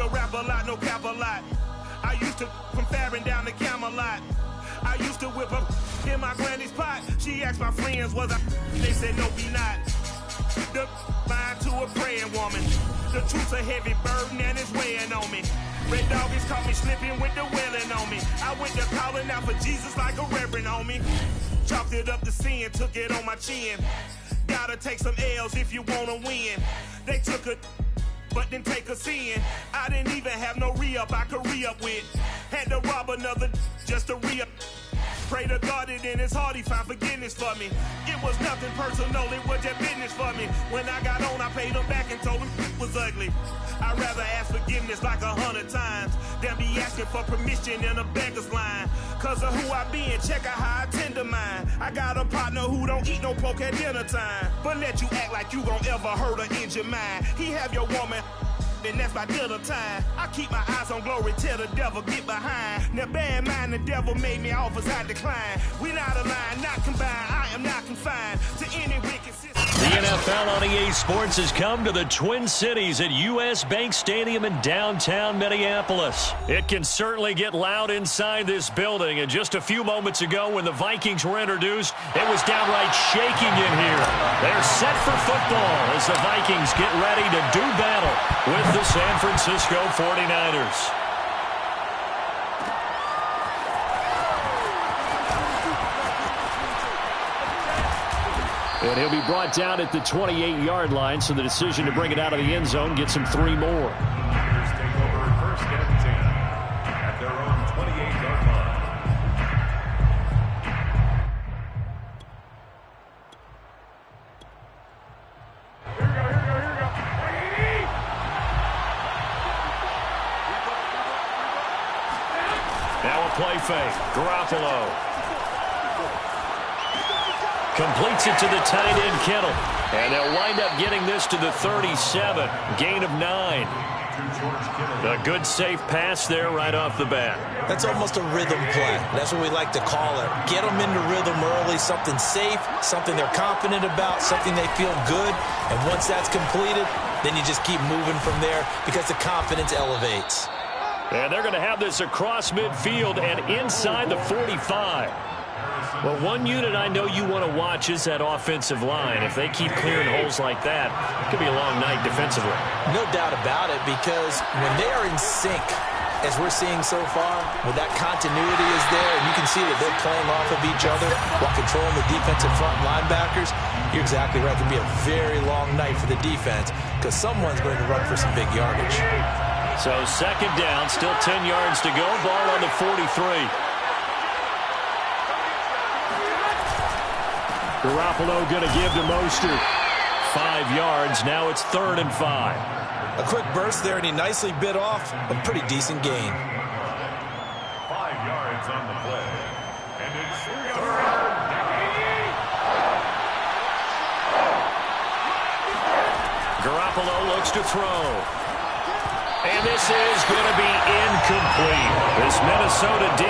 to rap a lot, no cap a lot. I used to from Farron down to Camelot. I used to whip up in my granny's pot. She asked my friends, was I? They said, no, be not. The line to a praying woman. The truth's a heavy burden and it's weighing on me. Red doggies caught me slipping with the wailing on me. I went to calling out for Jesus like a reverend on me. Chalked it up to sin, took it on my chin. Gotta take some L's if you wanna win. They took a but didn't take a sin. I didn't even have no re-up I could re-up with. Had to rob another just to re-up. Pray to God that in his heart he found forgiveness for me. It was nothing personal, it was just business for me. When I got on, I paid him back and told him it was ugly. I'd rather ask forgiveness like 100 times than be asking for permission in a beggar's line. Cause of who I be and check out how I tend to mine. I got a partner who don't eat no pork at dinner time, but let you act like you gon' ever hurt or injure mine. He have your woman, and that's my dinner time. I keep my eyes on glory till the devil get behind. Now bear in mind the devil made me offers I decline. We not aligned, not combined. I am not confined to any wicked system. The NFL on EA Sports has come to the Twin Cities at U.S. Bank Stadium in downtown Minneapolis. It can certainly get loud inside this building, and just a few moments ago when the Vikings were introduced, it was downright shaking in here. They're set for football as the Vikings get ready to do battle with the San Francisco 49ers. And he'll be brought down at the 28-yard line, so the decision to bring it out of the end zone gets him 3 more. Niners take over first and 10 at their own 28-yard line. Now a play fake. Garoppolo completes it to the tight end, Kittle. And they'll wind up getting this to the 37. Gain of 9. A good, safe pass there right off the bat. That's almost a rhythm play. That's what we like to call it. Get them into rhythm early, something safe, something they're confident about, something they feel good. And once that's completed, then you just keep moving from there because the confidence elevates. And they're going to have this across midfield and inside the 45. Well, one unit I know you want to watch is that offensive line. If they keep clearing holes like that, it could be a long night defensively. No doubt about it, because when they are in sync, as we're seeing so far, when that continuity is there, and you can see that they're playing off of each other while controlling the defensive front linebackers, you're exactly right. It can be a very long night for the defense because someone's going to run for some big yardage. So second down, still 10 yards to go. Ball on the 43. Garoppolo going to give to Mostert. 5 yards. Now it's 3rd and 5. A quick burst there, and he nicely bit off a pretty decent gain. 5 yards on the play. And it's 3rd. Garoppolo looks to throw. And this is going to be incomplete. This Minnesota D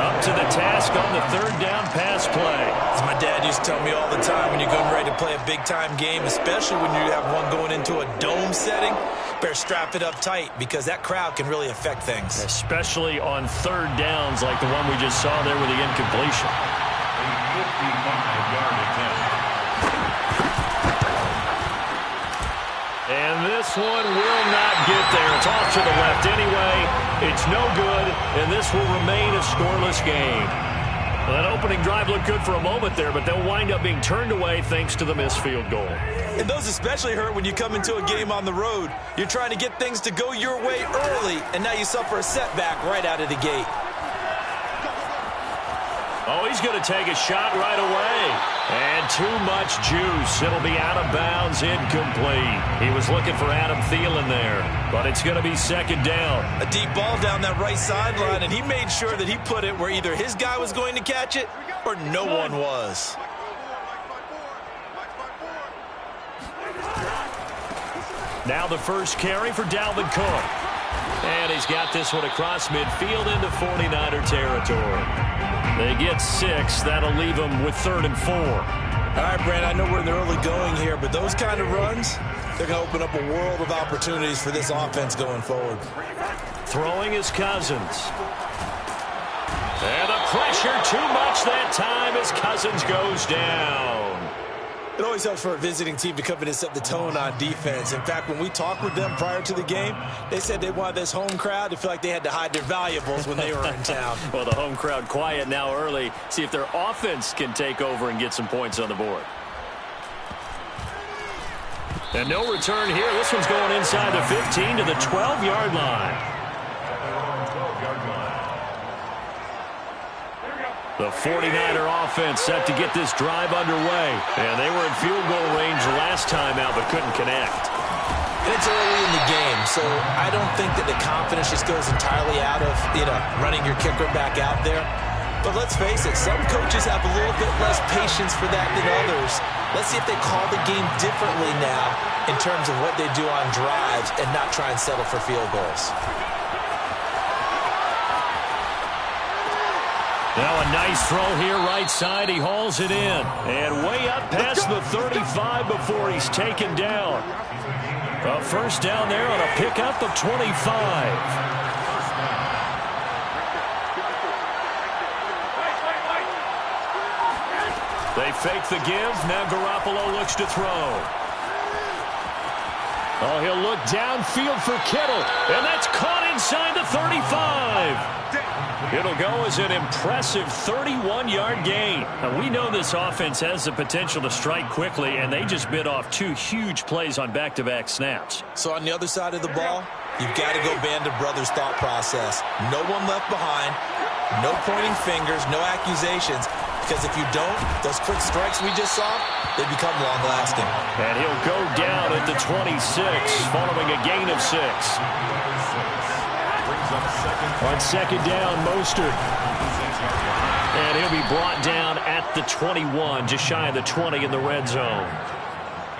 up to the task on the 3rd down pass play. As my dad used to tell me all the time, when you're getting ready to play a big-time game, especially when you have one going into a dome setting, better strap it up tight because that crowd can really affect things. Especially on 3rd downs like the one we just saw there with the incompletion. A 55-yard attempt. And this one will not get there. It's off to the left anyway. It's no good, and this will remain a scoreless game. Well, that opening drive looked good for a moment there, but they'll wind up being turned away thanks to the missed field goal. And those especially hurt when you come into a game on the road. You're trying to get things to go your way early, and now you suffer a setback right out of the gate. Oh, he's going to take a shot right away. And too much juice. It'll be out of bounds, incomplete. He was looking for Adam Thielen there, but it's going to be 2nd down. A deep ball down that right sideline, and he made sure that he put it where either his guy was going to catch it or no one was. Now the first carry for Dalvin Cook. And he's got this one across midfield into 49er territory. They get 6. That'll leave them with 3rd and 4. All right, Brent, I know we're in the early going here, but those kind of runs, they're going to open up a world of opportunities for this offense going forward. Throwing is Cousins. And the pressure too much that time as Cousins goes down. It always helps for a visiting team to come in and set the tone on defense. In fact, when we talked with them prior to the game, they said they wanted this home crowd to feel like they had to hide their valuables when they were in town. Well, the home crowd quiet now early. See if their offense can take over and get some points on the board. And no return here. This one's going inside the 15 to the 12-yard line. The 49er offense set to get this drive underway. And they were in field goal range last time out but couldn't connect. And it's early in the game, so I don't think that the confidence just goes entirely out of, running your kicker back out there. But let's face it, some coaches have a little bit less patience for that than others. Let's see if they call the game differently now in terms of what they do on drives and not try and settle for field goals. Now a nice throw here right side. He hauls it in. And way up past the 35 before he's taken down. A first down there on a pickup of 25. They fake the give. Now Garoppolo looks to throw. Oh, he'll look downfield for Kittle. And that's caught inside the 35. It'll go as an impressive 31-yard gain. Now, we know this offense has the potential to strike quickly, and they just bit off two huge plays on back-to-back snaps. So on the other side of the ball, you've got to go Band of Brothers thought process. No one left behind, no pointing fingers, no accusations. Because if you don't, those quick strikes we just saw, they become long-lasting. And he'll go down at the 26, following a gain of 6. On second down, Mostert. And he'll be brought down at the 21, just shy of the 20 in the red zone.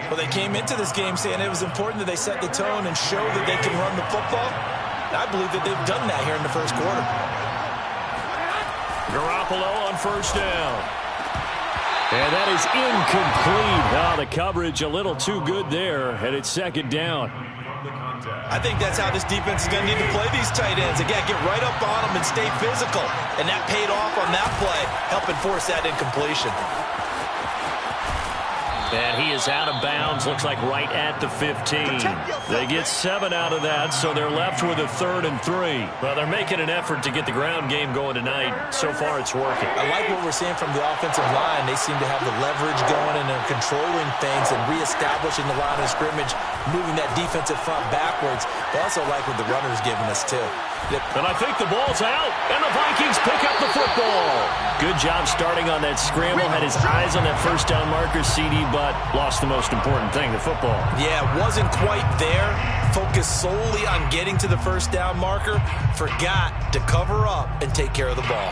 Well, they came into this game saying it was important that they set the tone and show that they can run the football. And I believe that they've done that here in the first quarter. Garoppolo on first down. And that is incomplete. Oh, the coverage a little too good there, and it's second down. I think that's how this defense is going to need to play these tight ends. Again, get right up on them and stay physical. And that paid off on that play, helping force that incompletion. And he is out of bounds, looks like right at the 15. They get 7 out of that, so they're left with a 3rd and 3. Well, they're making an effort to get the ground game going tonight. So far, it's working. I like what we're seeing from the offensive line. They seem to have the leverage going and they're controlling things and reestablishing the line of scrimmage, moving that defensive front backwards. But also like what the runner's giving us, too. And I think the ball's out, and the Vikings pick up the football. Good job starting on that scramble. Had his eyes on that first down marker, CD, but lost the most important thing, the football. Yeah, wasn't quite there. Focused solely on getting to the first down marker. Forgot to cover up and take care of the ball.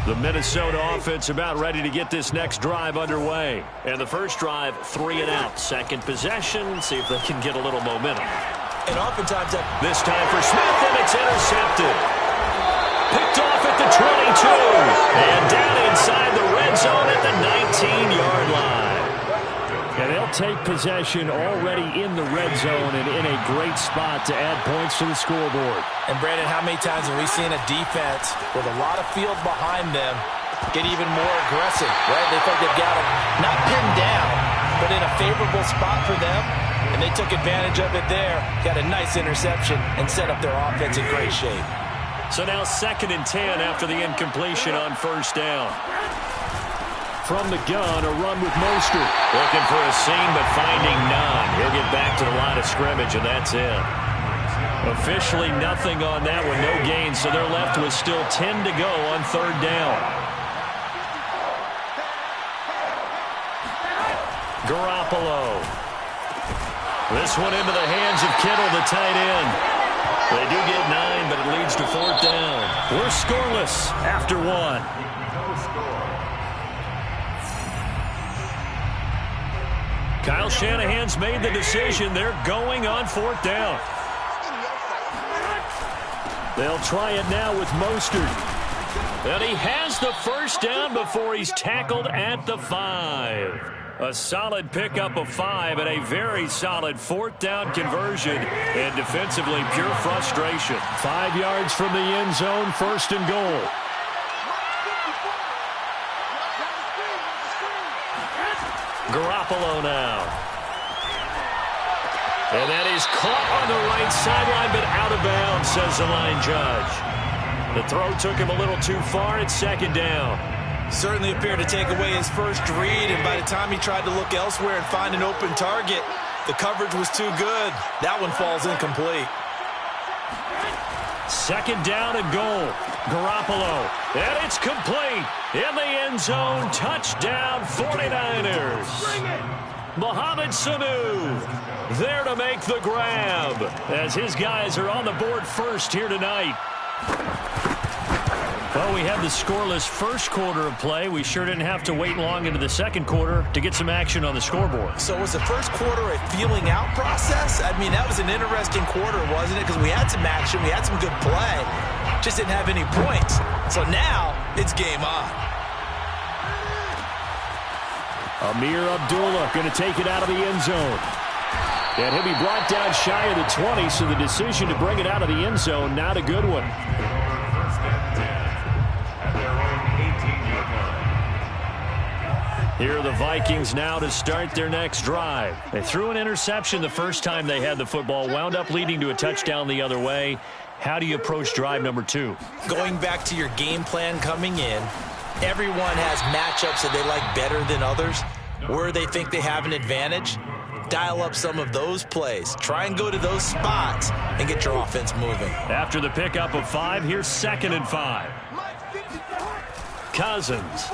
The Minnesota offense about ready to get this next drive underway. And the first drive, 3 and out. Second possession, see if they can get a little momentum. And oftentimes this time for Smith, and it's intercepted. Picked off at the 22. And down inside the red zone at the 19-yard line. And they'll take possession already in the red zone and in a great spot to add points to the scoreboard. And, Brandon, how many times have we seen a defense with a lot of field behind them get even more aggressive, right? They think they've got them not pinned down, but in a favorable spot for them. And they took advantage of it there, got a nice interception, and set up their offense in great shape. So now 2nd and 10 after the incompletion on first down. From the gun, a run with Mostert. Looking for a seam, but finding none. He'll get back to the line of scrimmage, and that's it. Officially nothing on that one, no gain, so they're left with still 10 to go on 3rd down. Garoppolo. This one into the hands of Kittle, the tight end. They do get 9, but it leads to 4th down. We're scoreless after 1. Kyle Shanahan's made the decision. They're going on 4th down. They'll try it now with Mostert. And he has the first down before he's tackled at the 5. A solid pickup of 5 and a very solid 4th down conversion. And defensively, pure frustration. 5 yards from the end zone, 1st and goal. Garoppolo now. And that is caught on the right sideline, but out of bounds, says the line judge. The throw took him a little too far. It's 2nd down. Certainly appeared to take away his first read, and by the time he tried to look elsewhere and find an open target, the coverage was too good. That one falls incomplete. 2nd down and goal. Garoppolo. And it's complete. In the end zone. Touchdown 49ers. Mohamed Sanu there to make the grab as his guys are on the board first here tonight. Well, we had the scoreless first quarter of play. We sure didn't have to wait long into the second quarter to get some action on the scoreboard. So was the first quarter a feeling out process? I mean, that was an interesting quarter, wasn't it? Because we had some action, we had some good play, just didn't have any points. So now it's game on. Amir Abdullah going to take it out of the end zone. And he'll be brought down shy of the 20, so the decision to bring it out of the end zone, not a good one. Here are the Vikings now to start their next drive. They threw an interception the first time they had the football, wound up leading to a touchdown the other way. How do you approach drive number 2? Going back to your game plan coming in, everyone has matchups that they like better than others, where they think they have an advantage. Dial up some of those plays. Try and go to those spots and get your offense moving. After the pickup of 5, here's 2nd and 5. Cousins.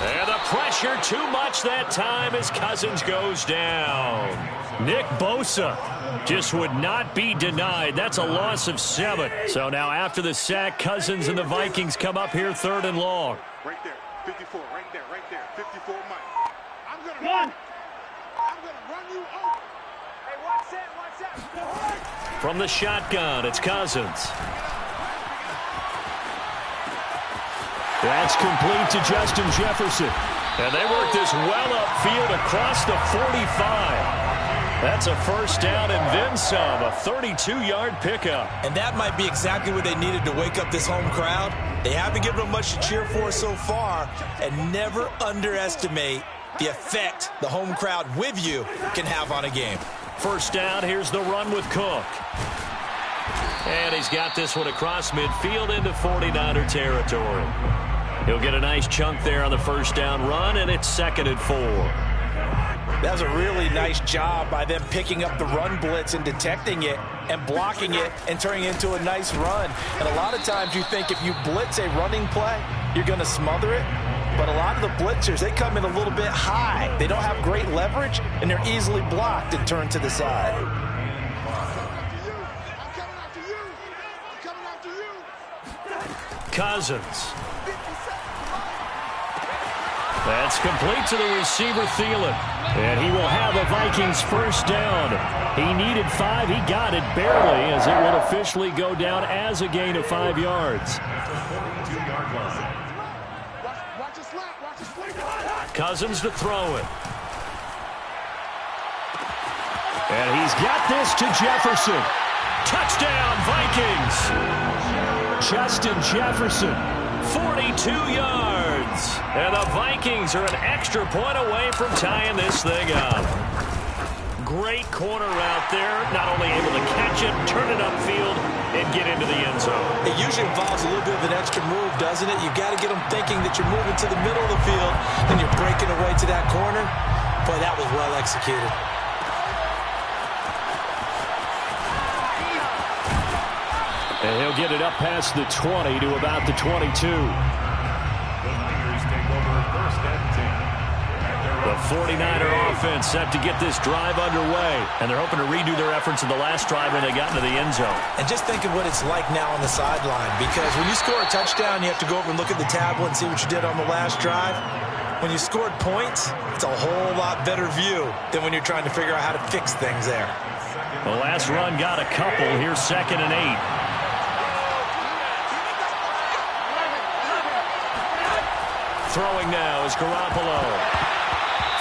And the pressure too much that time as Cousins goes down. Nick Bosa just would not be denied. That's a loss of 7. So now after the sack, Cousins and the Vikings come up here 3rd and long. Right there, 54, right there, 54, Mike. I'm gonna run you over. Hey, watch that. From the shotgun, it's Cousins. That's complete to Justin Jefferson. And they work this well upfield across the 45. That's a 1st down and then some, a 32-yard pickup. And that might be exactly what they needed to wake up this home crowd. They haven't given them much to cheer for so far, and never underestimate the effect the home crowd with you can have on a game. 1st down, here's the run with Cook. And he's got this one across midfield into 49er territory. He'll get a nice chunk there on the 1st down run, and it's 2nd and 4. That was a really nice job by them picking up the run blitz and detecting it and blocking it and turning it into a nice run. And a lot of times you think if you blitz a running play, you're going to smother it. But a lot of the blitzers, they come in a little bit high. They don't have great leverage, and they're easily blocked and turned to the side. Cousins. That's complete to the receiver, Thielen. And he will have a Vikings 1st down. He needed 5. He got it barely, as it will officially go down as a gain of 5 yards. Cousins to throw it. And he's got this to Jefferson. Touchdown, Vikings. Justin Jefferson, 42 yards. And the Vikings are an extra point away from tying this thing up. Great corner route there. Not only able to catch it, turn it upfield, and get into the end zone. It usually involves a little bit of an extra move, doesn't it? You've got to get them thinking that you're moving to the middle of the field, then you're breaking away to that corner. Boy, that was well executed. And he'll get it up past the 20 to about the 22. The 49er offense set to get this drive underway. And they're hoping to redo their efforts in the last drive when they got into the end zone. And just think of what it's like now on the sideline. Because when you score a touchdown, you have to go over and look at the tablet and see what you did on the last drive. When you scored points, it's a whole lot better view than when you're trying to figure out how to fix things there. The last run got a couple. Here's 2nd and 8. Throwing now is Garoppolo.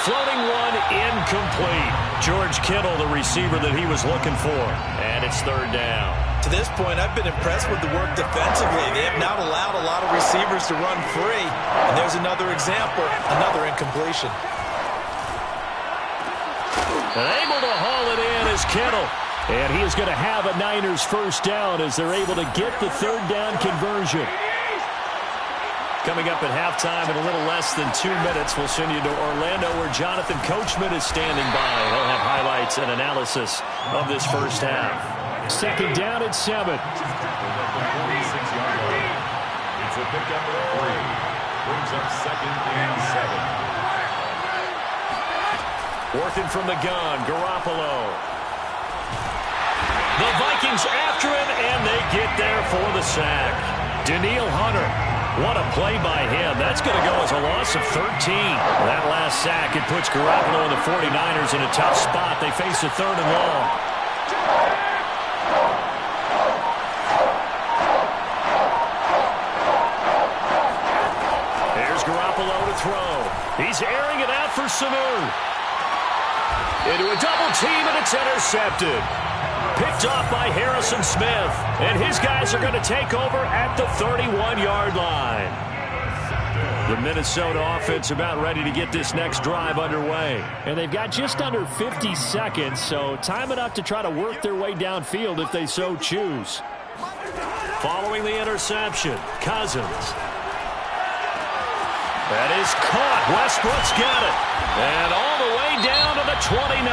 Floating one, incomplete. George Kittle, the receiver that he was looking for. And it's third down. To this point, I've been impressed with the work defensively. They have not allowed a lot of receivers to run free. And there's another example, another incompletion. And able to haul it in is Kittle. And he is going to have a Niners first down as they're able to get the third down conversion. Coming up at halftime in a little less than 2 minutes, we'll send you to Orlando where Jonathan Coachman is standing by. He'll have highlights and analysis of this first half. Second down at 7. 46-yard line. It's a pickup of 3. Brings up second and 7. Working from the gun, Garoppolo. The Vikings after him, and they get there for the sack. Daniil Hunter. What a play by him. That's going to go as a loss of 13. That last sack, it puts Garoppolo and the 49ers in a tough spot. They face a third and long. There's Garoppolo to throw. He's airing it out for Sanu. Into a double team, and it's intercepted. Picked off by Harrison Smith. And his guys are going to take over at the 31-yard line. The Minnesota offense about ready to get this next drive underway. And they've got just under 50 seconds, so time enough to try to work their way downfield if they so choose. Following the interception, Cousins. That is caught. Westbrook's got it. And all the way down to the 29.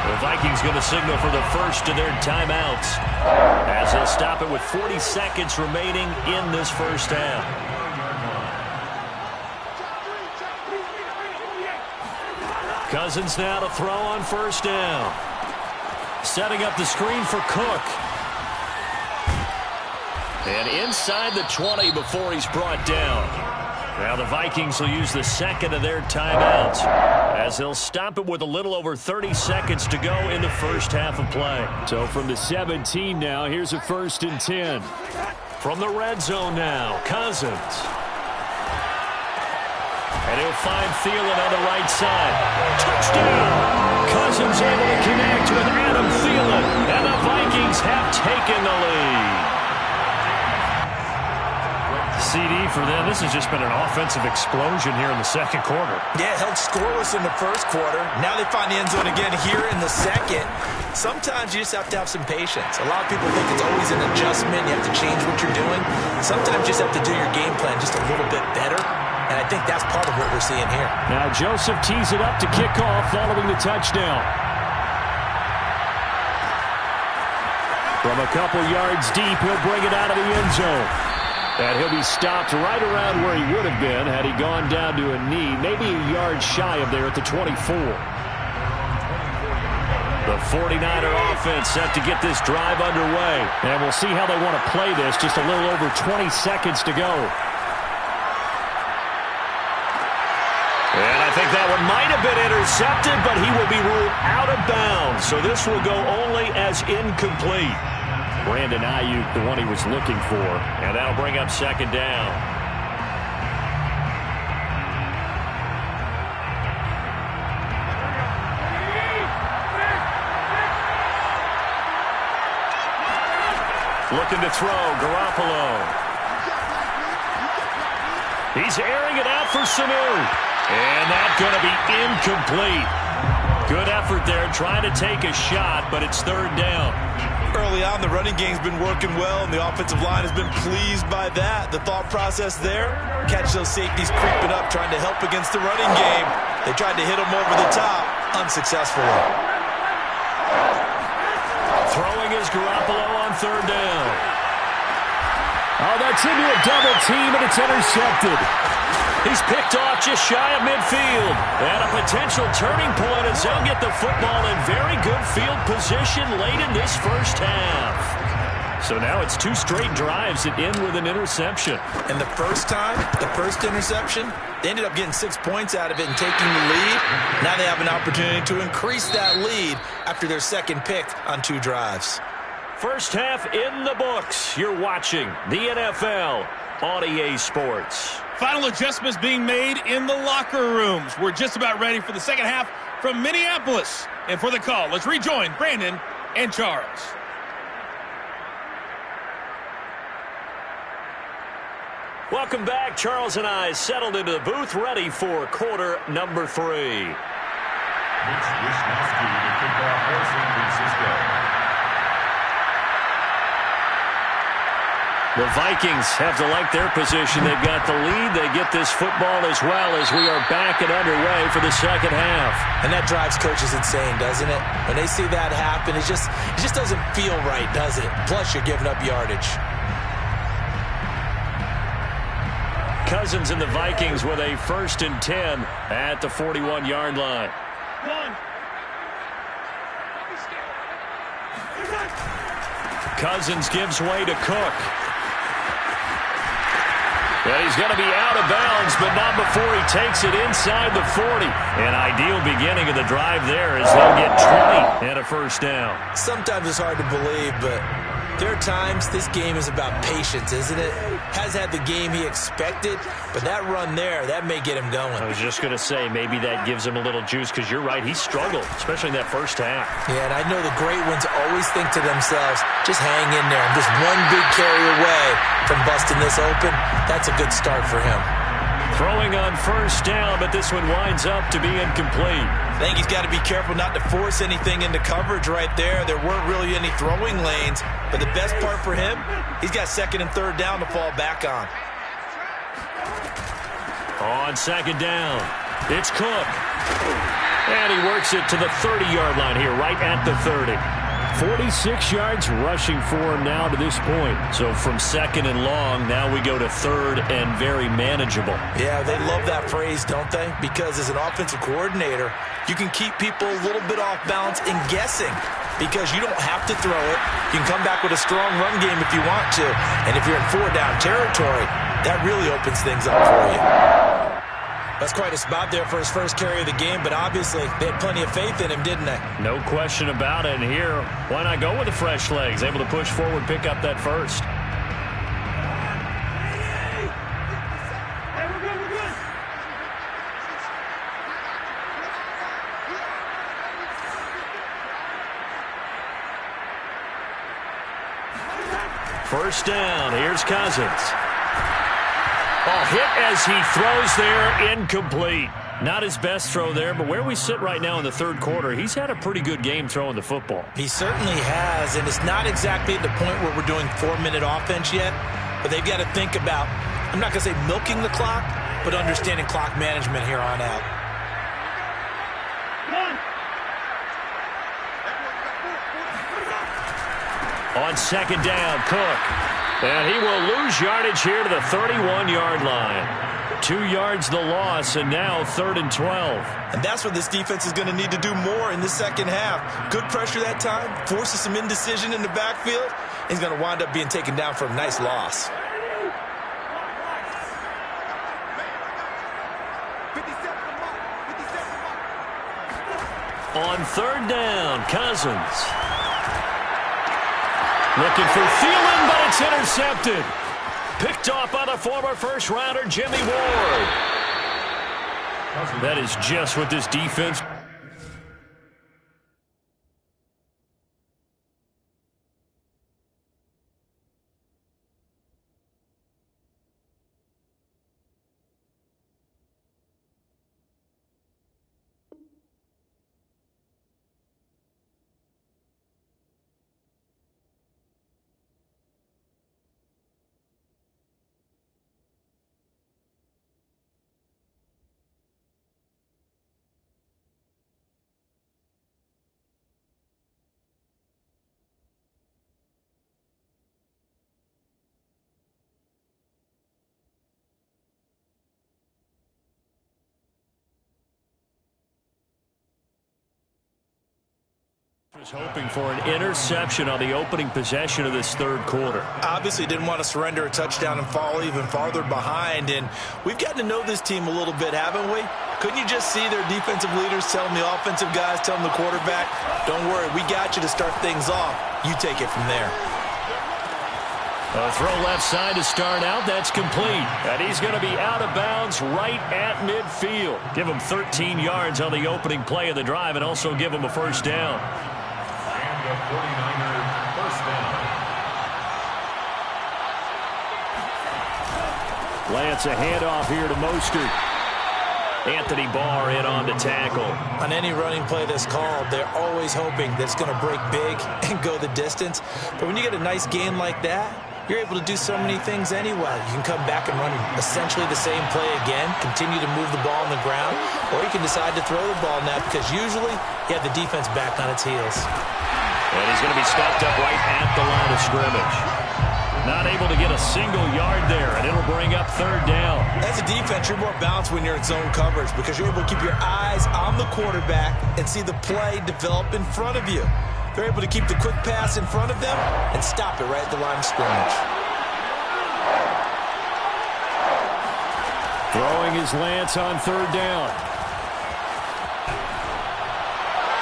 The Vikings going to signal for the first of their timeouts as they'll stop it with 40 seconds remaining in this first half. Cousins now to throw on first down. Setting up the screen for Cook. And inside the 20 before he's brought down. Now the Vikings will use the second of their timeouts as they'll stop it with a little over 30 seconds to go in the first half of play. So from the 17 now, here's a 1st and 10. From the red zone now, Cousins. And he'll find Thielen on the right side. Touchdown! Cousins able to connect with Adam Thielen, and the Vikings have taken the lead. CD for them. This has just been an offensive explosion here in the second quarter. Yeah, held scoreless in the first quarter. Now they find the end zone again here in the second. Sometimes you just have to have some patience. A lot of people think it's always an adjustment. You have to change what you're doing. Sometimes you just have to do your game plan just a little bit better. And I think that's part of what we're seeing here. Now Joseph tees it up to kick off following the touchdown. From a couple yards deep, he'll bring it out of the end zone. And he'll be stopped right around where he would have been had he gone down to a knee, maybe a yard shy of there at the 24. The 49er offense set to get this drive underway. And we'll see how they want to play this. Just a little over 20 seconds to go. And I think that one might have been intercepted, but he will be ruled out of bounds. So this will go only as incomplete. Brandon Ayuk, the one he was looking for. And that'll bring up second down. Looking to throw, Garoppolo. He's airing it out for Sanu. And that's going to be incomplete. Good effort there, trying to take a shot, but it's third down. Early on, the running game's been working well, and the offensive line has been pleased by that. The thought process there, catch those safeties creeping up, trying to help against the running game. They tried to hit them over the top, unsuccessfully. Throwing is Garoppolo on third down. Oh, that's into a double team, and it's intercepted. He's picked off just shy of midfield. And a potential turning point as they'll get the football in very good field position late in this first half. So now it's 2 straight drives that end with an interception. And the first time, the first interception, they ended up getting 6 points out of it and taking the lead. Now they have an opportunity to increase that lead after their second pick on 2 drives. First half in the books. You're watching the NFL on EA Sports. Final adjustments being made in the locker rooms. We're just about ready for the second half from Minneapolis. And for the call, let's rejoin Brandon and Charles. Welcome back. Charles and I settled into the booth, ready for quarter number 3. Mitch Wisnowski to kick off for San Francisco. The Vikings have to like their position. They've got the lead. They get this football as well as we are back and underway for the second half. And that drives coaches insane, doesn't it? When they see that happen, it just doesn't feel right, does it? Plus, you're giving up yardage. Cousins and the Vikings with a 1st and 10 at the 41-yard line. Cousins gives way to Cook. And he's going to be out of bounds, but not before he takes it inside the 40. An ideal beginning of the drive there as they'll get 20 and a 1st down. Sometimes it's hard to believe, but there are times this game is about patience, isn't it? Has had the game he expected, but that run there, that may get him going. I was just going to say, maybe that gives him a little juice because you're right, he struggled, especially in that first half. Yeah, and I know the great ones always think to themselves, just hang in there. I'm just one big carry away from busting this open. That's a good start for him. Throwing on 1st down, but this one winds up to be incomplete. I think he's got to be careful not to force anything into coverage right there. There weren't really any throwing lanes, but the best part for him, he's got 2nd and 3rd down to fall back on. On 2nd down, it's Cook. And he works it to the 30-yard line here, right at the 30. 46 yards rushing for him now to this point. So from 2nd and long, now we go to 3rd and very manageable. Yeah, they love that phrase, don't they? Because as an offensive coordinator, you can keep people a little bit off balance and guessing because you don't have to throw it. You can come back with a strong run game if you want to. And if you're in 4-down territory, that really opens things up for you. That's quite a spot there for his first carry of the game, but obviously they had plenty of faith in him, didn't they? No question about it. And here, why not go with the fresh legs? Able to push forward, pick up that 1st. First down. Here's Cousins. Hit as he throws there, incomplete. Not his best throw there, but where we sit right now in the 3rd quarter, he's had a pretty good game throwing the football. He certainly has, and it's not exactly at the point where we're doing 4-minute offense yet, but they've got to think about, I'm not going to say milking the clock, but understanding clock management here on out. On 2nd down, Cook. And he will lose yardage here to the 31-yard line. 2 yards the loss, and now 3rd and 12. And that's what this defense is going to need to do more in the second half. Good pressure that time, forces some indecision in the backfield. He's going to wind up being taken down for a nice loss. On 3rd down, Cousins. Looking for Thielen, but it's intercepted. Picked off by the former first-rounder, Jimmy Ward. That is just what this defense... was hoping for an interception on the opening possession of this 3rd quarter. Obviously didn't want to surrender a touchdown and fall even farther behind, and we've gotten to know this team a little bit, haven't we? Couldn't you just see their defensive leaders telling the offensive guys, telling the quarterback, don't worry, we got you to start things off. You take it from there. A throw left side to start out. That's complete. And he's going to be out of bounds right at midfield. Give him 13 yards on the opening play of the drive and also give him a first down. And the 49ers first down. Lance, a handoff here to Mostert. Anthony Barr in on the tackle. On any running play that's called, they're always hoping that it's going to break big and go the distance. But when you get a nice gain like that, you're able to do so many things anyway. You can come back and run essentially the same play again, continue to move the ball on the ground, or you can decide to throw the ball now because usually you have the defense back on its heels. And he's going to be stopped up right at the line of scrimmage. Not able to get a single yard there, and it'll bring up third down. As a defense, you're more balanced when you're in zone coverage because you're able to keep your eyes on the quarterback and see the play develop in front of you. They're able to keep the quick pass in front of them and stop it right at the line of scrimmage. Throwing his Lance on third down.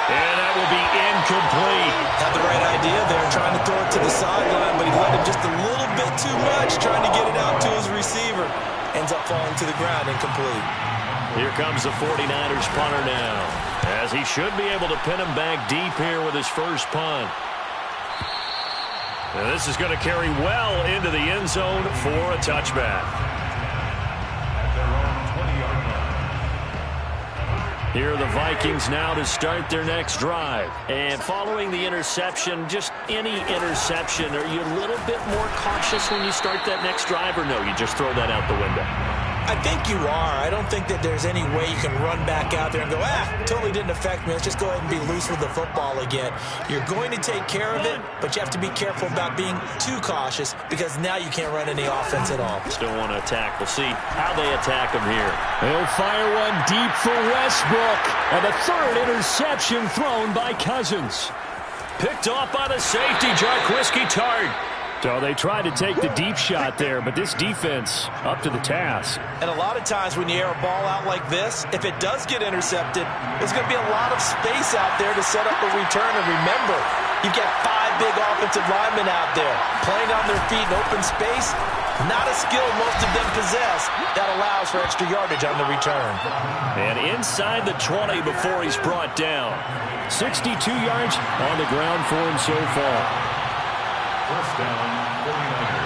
And that will be incomplete. Had the right idea there, trying to throw it to the sideline, but he let him just a little bit too much, trying to get it out to his receiver. Ends up falling to the ground, incomplete. Here comes the 49ers punter now, as he should be able to pin him back deep here with his first punt. And this is going to carry well into the end zone for a touchback. Here are the Vikings now to start their next drive. And following the interception, just any interception, are you a little bit more cautious when you start that next drive, or no, you just throw that out the window? I think you are. I don't think that there's any way you can run back out there and go, totally didn't affect me. Let's just go ahead and be loose with the football again. You're going to take care of it, but you have to be careful about being too cautious because now you can't run any offense at all. Still want to attack. We'll see how they attack him here. They'll fire one deep for Westbrook. And the third interception thrown by Cousins. Picked off by the safety, Jarquiski Tart. So they tried to take the deep shot there, but this defense up to the task. And a lot of times when you air a ball out like this, if it does get intercepted, there's going to be a lot of space out there to set up a return. And remember, you've got 5 big offensive linemen out there playing on their feet in open space. Not a skill most of them possess that allows for extra yardage on the return. And inside the 20 before he's brought down. 62 yards on the ground for him so far. First down, 49ers.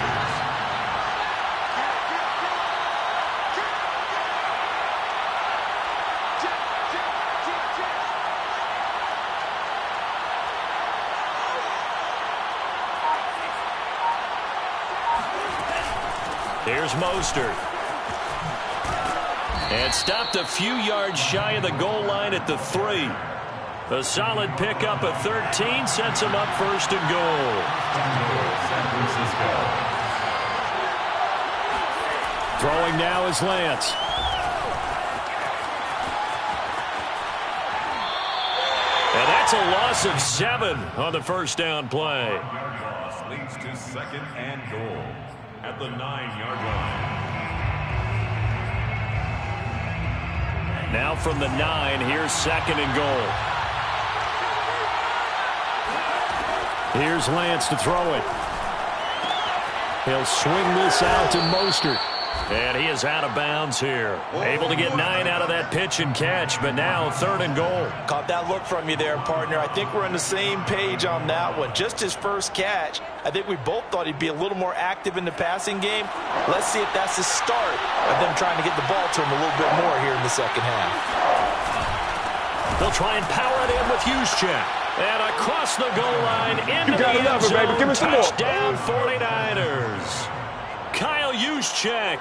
Here's Mostert. And stopped a few yards shy of the goal line at the 3. A solid pickup at 13 sets him up first and goal. San Francisco. Throwing now is Lance. And that's a loss of 7 on the first down play. Yard loss leads to second and goal at the 9-yard line. Now from the 9, here's second and goal. Here's Lance to throw it. He'll swing this out to Mostert. And he is out of bounds here. Able to get 9 out of that pitch and catch, but now third and goal. Caught that look from you there, partner. I think we're on the same page on that one. Just his first catch. I think we both thought he'd be a little more active in the passing game. Let's see if that's the start of them trying to get the ball to him a little bit more here in the second half. They'll try and power it in with Juszczyk. And across the goal line into the end zone. Baby. Give me some more. Touchdown 49ers. Kyle Juszczyk.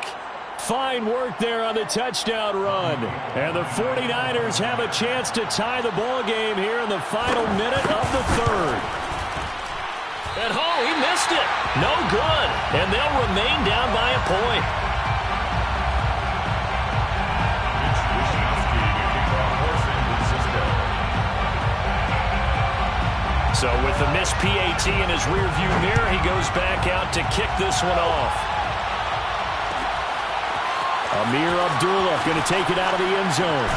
Fine work there on the touchdown run. And the 49ers have a chance to tie the ball game here in the final minute of the third. And he missed it. No good. And they'll remain down by a point. So with the missed PAT in his rearview mirror, he goes back out to kick this one off. Amir Abdullah going to take it out of the end zone.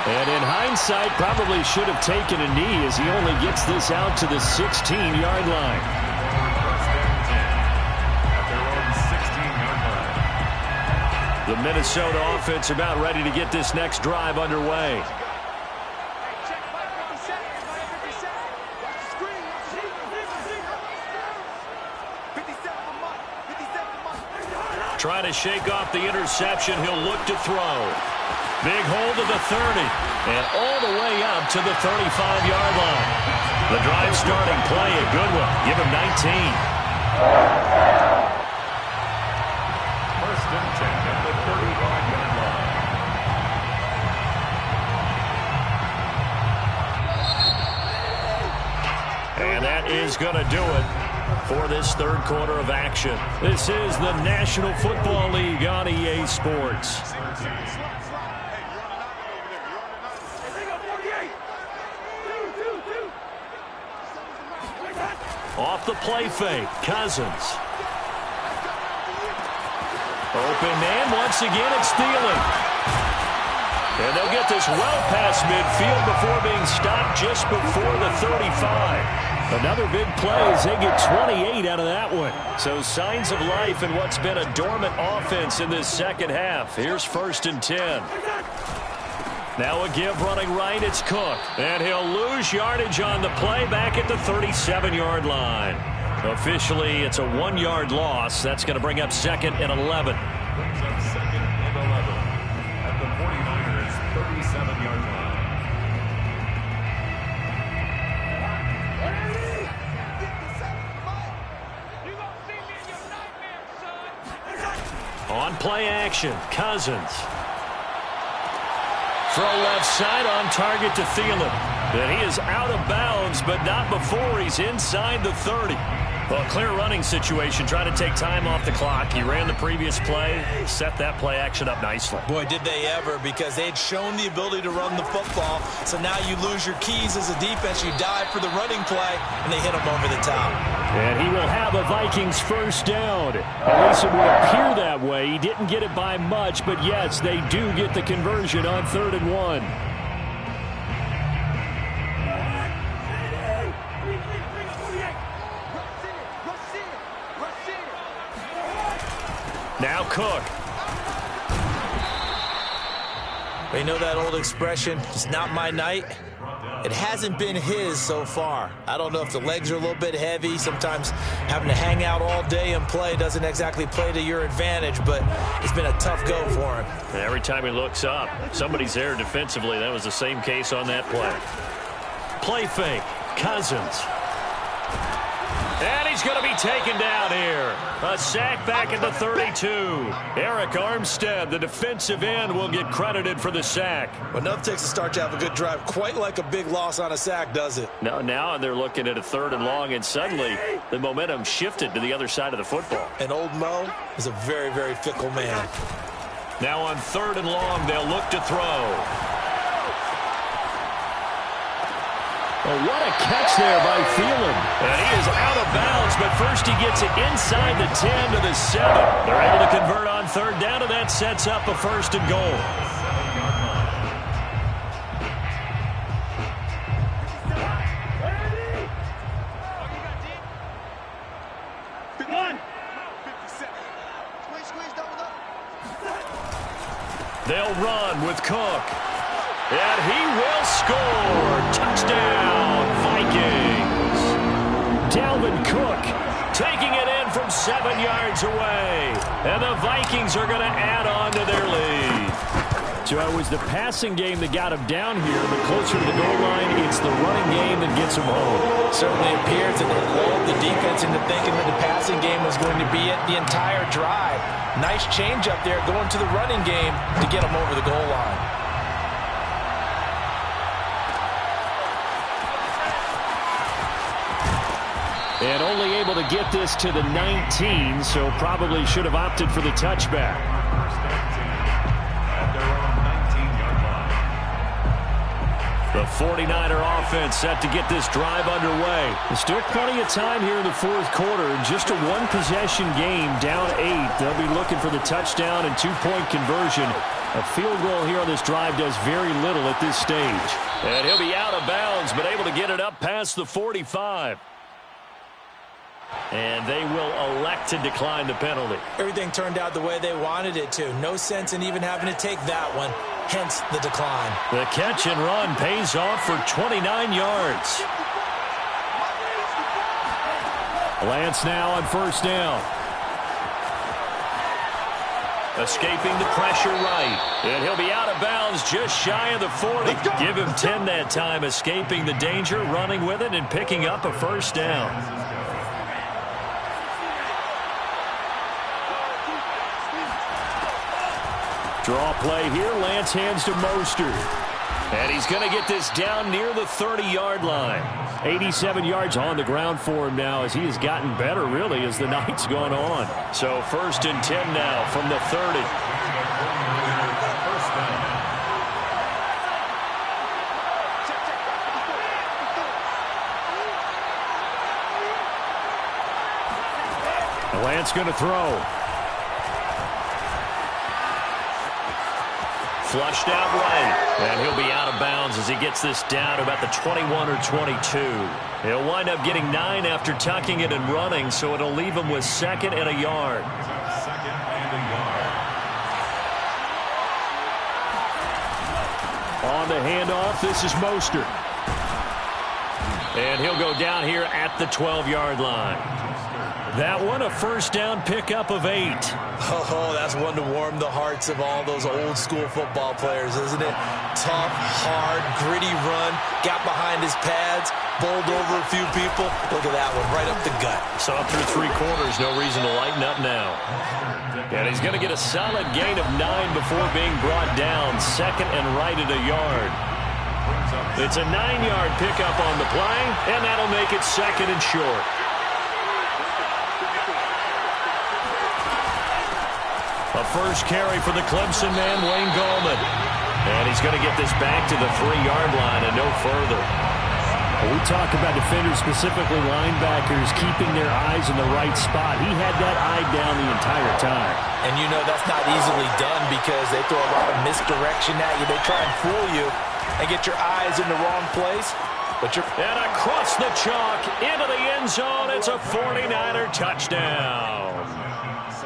And in hindsight, probably should have taken a knee as he only gets this out to the 16-yard line. The Minnesota offense about ready to get this next drive underway. Trying to shake off the interception. He'll look to throw. Big hole to the 30. And all the way up to the 35-yard line. The drive starting play, a good one. Give him 19. First and 10 at the 35-yard line. And that is going to do it for this third quarter of action. This is the National Football League on EA Sports. Off the play fake, Cousins. Open man, once again it's Thielen. And they'll get this well past midfield before being stopped just before the 35. Another big play as they get 28 out of that one. So signs of life in what's been a dormant offense in this second half. Here's first and 10. Now a give running right, it's Cook. And he'll lose yardage on the play back at the 37-yard line. Officially, it's a 1-yard loss. That's going to bring up second and 11. Brings up second and 11 at the 49ers' 37-yard line. On play action, Cousins. Throw left side on target to Thielen. And he is out of bounds, but not before he's inside the 30. Well, clear running situation, trying to take time off the clock. He ran the previous play, set that play action up nicely. Boy, did they ever, because they'd shown the ability to run the football. So now you lose your keys as a defense. You dive for the running play, and they hit him over the top. And he will have a Vikings first down. At least it would appear that way. He didn't get it by much, but yes, they do get the conversion on 3rd and 1. Now Cook. They know that old expression, it's not my night. It hasn't been his so far. I don't know if the legs are a little bit heavy. Sometimes having to hang out all day and play doesn't exactly play to your advantage, but it's been a tough go for him. And every time he looks up, somebody's there defensively. That was the same case on that play. Play fake, Cousins. And he's going to be taken down here. A sack back at the 32. Eric Armstead, the defensive end, will get credited for the sack. Well, enough takes to start to have a good drive. Quite like a big loss on a sack, does it? Now they're looking at a 3rd and long, and suddenly the momentum shifted to the other side of the football. And old Mo is a very, very fickle man. Now on 3rd and long, they'll look to throw. Oh, what a catch there by Thielen. And he is out of bounds, but first he gets it inside the 10 to the 7. They're able to convert on 3rd down, and that sets up a 1st and goal. They'll run with Cook. And he will score. Touchdown, Vikings. Dalvin Cook taking it in from 7 yards away. And the Vikings are going to add on to their lead. So it was the passing game that got him down here, but closer to the goal line, it's the running game that gets him home. Certainly appears that they lulled the defense into thinking that the passing game was going to be it the entire drive. Nice change up there going to the running game to get him over the goal line. And only able to get this to the 19, so probably should have opted for the touchback. First and 10 at their own 19-yard line. The 49er offense set to get this drive underway. There's still plenty of time here in the 4th quarter. Just a one-possession game, down 8. They'll be looking for the touchdown and 2-point conversion. A field goal here on this drive does very little at this stage. And he'll be out of bounds, but able to get it up past the 45. And they will elect to decline the penalty. Everything turned out the way they wanted it to. No sense in even having to take that one, hence the decline. The catch and run pays off for 29 yards. Lance now on first down. Escaping the pressure right. And he'll be out of bounds just shy of the 40. Give him 10 that time, escaping the danger, running with it, and picking up a first down. Draw play here. Lance hands to Mostert. And he's going to get this down near the 30-yard line. 87 yards on the ground for him now as he has gotten better, really, as the night's gone on. So 1st and 10 now from the 30. Lance going to throw. Flushed out right, and he'll be out of bounds as he gets this down to about the 21 or 22. He'll wind up getting 9 after tucking it and running, so it'll leave him with 2nd and a yard. On the handoff, this is Mostert. And he'll go down here at the 12-yard line. That one, a first down pickup of 8. Oh, that's one to warm the hearts of all those old school football players, isn't it? Tough, hard, gritty run, got behind his pads, bowled over a few people. Look at that one, right up the gut. Saw through 3 quarters, no reason to lighten up now. And he's going to get a solid gain of 9 before being brought down. 2nd and right at a yard. It's a 9-yard pickup on the play, and that'll make it 2nd and short. A first carry for the Clemson man, Wayne Gallman. And he's going to get this back to the 3-yard line and no further. We talk about defenders, specifically linebackers, keeping their eyes in the right spot. He had that eye down the entire time. And you know that's not easily done because they throw a lot of misdirection at you. They try and fool you and get your eyes in the wrong place. And across the chalk, into the end zone, it's a 49er touchdown.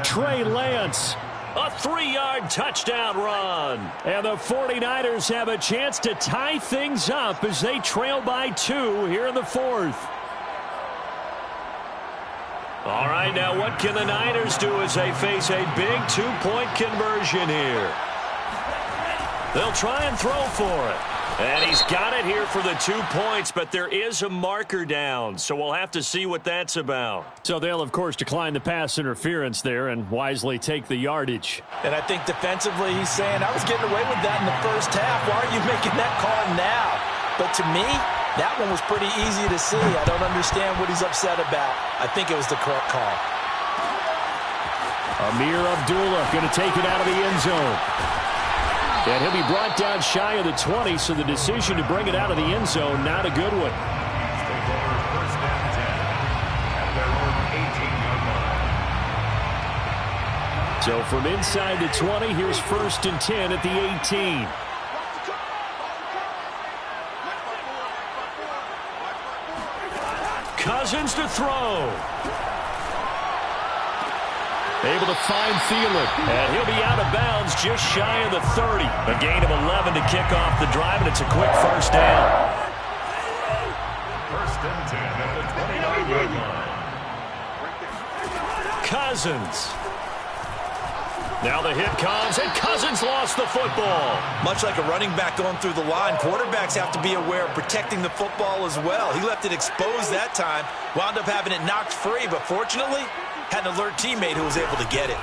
Trey Lance. A 3-yard touchdown run. And the 49ers have a chance to tie things up as they trail by 2 here in the 4th. All right, now what can the Niners do as they face a big 2-point conversion here? They'll try and throw for it. And he's got it here for the 2 points, but there is a marker down, so we'll have to see what that's about. So they'll, of course, decline the pass interference there and wisely take the yardage. And I think defensively he's saying, I was getting away with that in the first half. Why are you making that call now? But to me, that one was pretty easy to see. I don't understand what he's upset about. I think it was the correct call. Amir Abdullah going to take it out of the end zone. And he'll be brought down shy of the 20, so the decision to bring it out of the end zone, not a good one. So from inside the 20, here's 1st and 10 at the 18. Cousins to throw. Able to find Thielen. And he'll be out of bounds just shy of the 30. A gain of 11 to kick off the drive, and it's a quick first down. 1st and 10 at the 29-yard line. Cousins. Now the hit comes, and Cousins lost the football. Much like a running back going through the line, quarterbacks have to be aware of protecting the football as well. He left it exposed that time, wound up having it knocked free, but fortunately, had an alert teammate who was able to get it.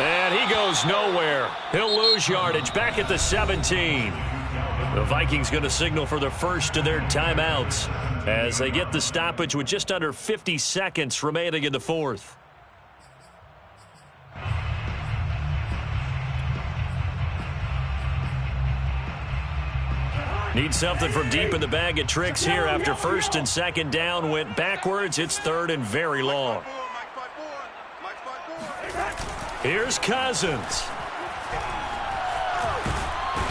And he goes nowhere. He'll lose yardage back at the 17. The Vikings going to signal for the first of their timeouts as they get the stoppage with just under 50 seconds remaining in the 4th. Need something from deep in the bag of tricks here after 1st and 2nd down went backwards. It's 3rd and very long. Here's Cousins.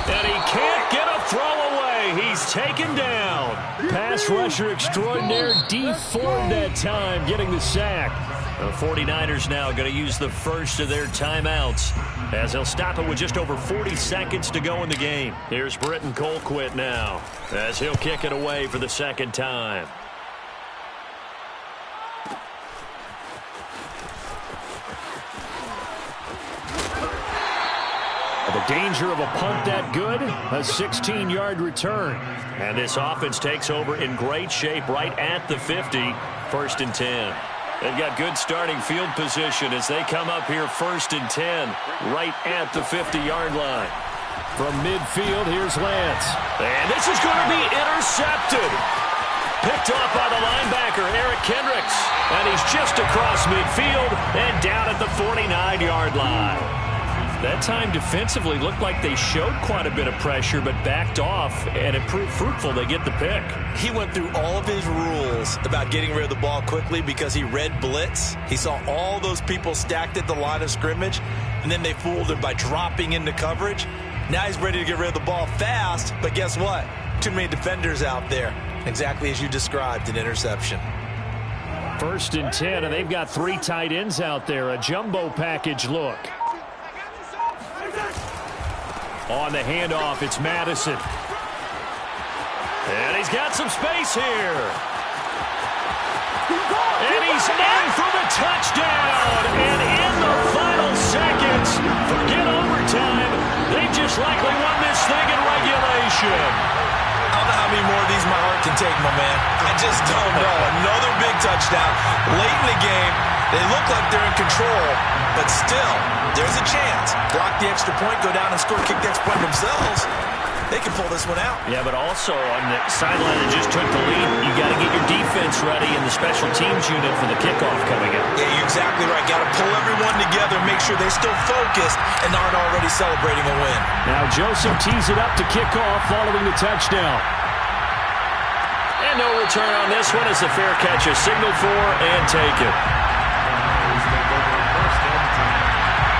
And he can't get a throw away. He's taken down. Pass pass rusher extraordinaire, D Ford that time, getting the sack. The 49ers now going to use the first of their timeouts as they'll stop it with just over 40 seconds to go in the game. Here's Britton Colquitt now as he'll kick it away for the second time. The danger of a punt that good, a 16-yard return. And this offense takes over in great shape right at the 50, first and 10. They've got good starting field position as they come up here first and 10, right at the 50-yard line. From midfield, here's Lance. And this is going to be intercepted. Picked off by the linebacker, Eric Kendricks. And he's just across midfield and down at the 49-yard line. That time defensively looked like they showed quite a bit of pressure but backed off, and it proved fruitful. They get the pick. He went through all of his rules about getting rid of the ball quickly because he read blitz. He saw all those people stacked at the line of scrimmage, and then they fooled him by dropping into coverage. Now he's ready to get rid of the ball fast, but guess what? Too many defenders out there. Exactly as you described, an interception. First and 10, and they've got 3 tight ends out there. A jumbo package look. On the handoff, it's Madison. And he's got some space here. And he's in for the touchdown. And in the final seconds, forget overtime. They just likely won this thing in regulation. I don't know how many more of these my heart can take, my man. I just don't know. Another big touchdown late in the game. They look like they're in control, but still, there's a chance. Block the extra point, go down and score, kick the extra point themselves. They can pull this one out. Yeah, but also on the sideline that just took the lead, you got to get your defense ready and the special teams unit for the kickoff coming up. Yeah, you're exactly right. Got to pull everyone together, make sure they're still focused and aren't already celebrating a win. Now Joseph tees it up to kick off following the touchdown. And no return on this one as the fair catch is signaled for and taken.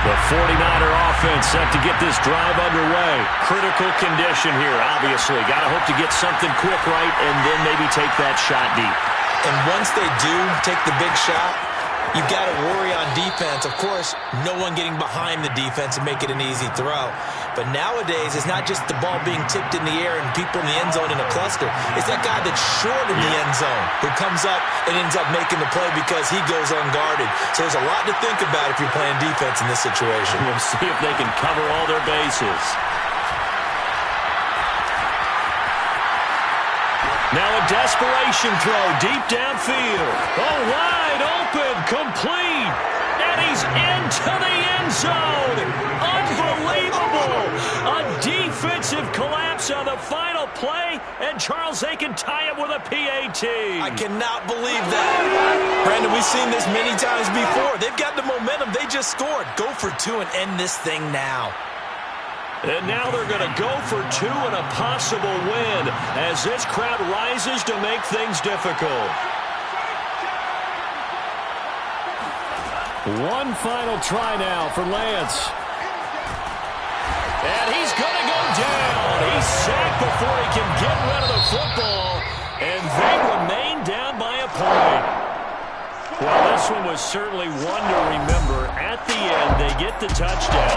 The 49er offense set to get this drive underway. Critical condition here, obviously. Got to hope to get something quick right and then maybe take that shot deep. And once they do take the big shot, you've got to worry on defense. Of course, no one getting behind the defense and make it an easy throw. But nowadays, it's not just the ball being tipped in the air and people in the end zone in a cluster. It's that guy that's short in the end zone who comes up and ends up making the play because he goes unguarded. So there's a lot to think about if you're playing defense in this situation. We'll see if they can cover all their bases. Now a desperation throw deep downfield. Oh, wide open, complete. And he's into the end zone. Unbelievable. A defensive collapse on the final play, and Charles, they can tie it with a PAT. I cannot believe that. Brandon, we've seen this many times before. They've got the momentum. They just scored. Go for 2 and end this thing now. And now they're going to go for 2 and a possible win as this crowd rises to make things difficult. One final try now for Lance. And he's going to go down. He's sacked before he can get rid of the football. And they remain down by a point. Well, this one was certainly one to remember. At the end, they get the touchdown.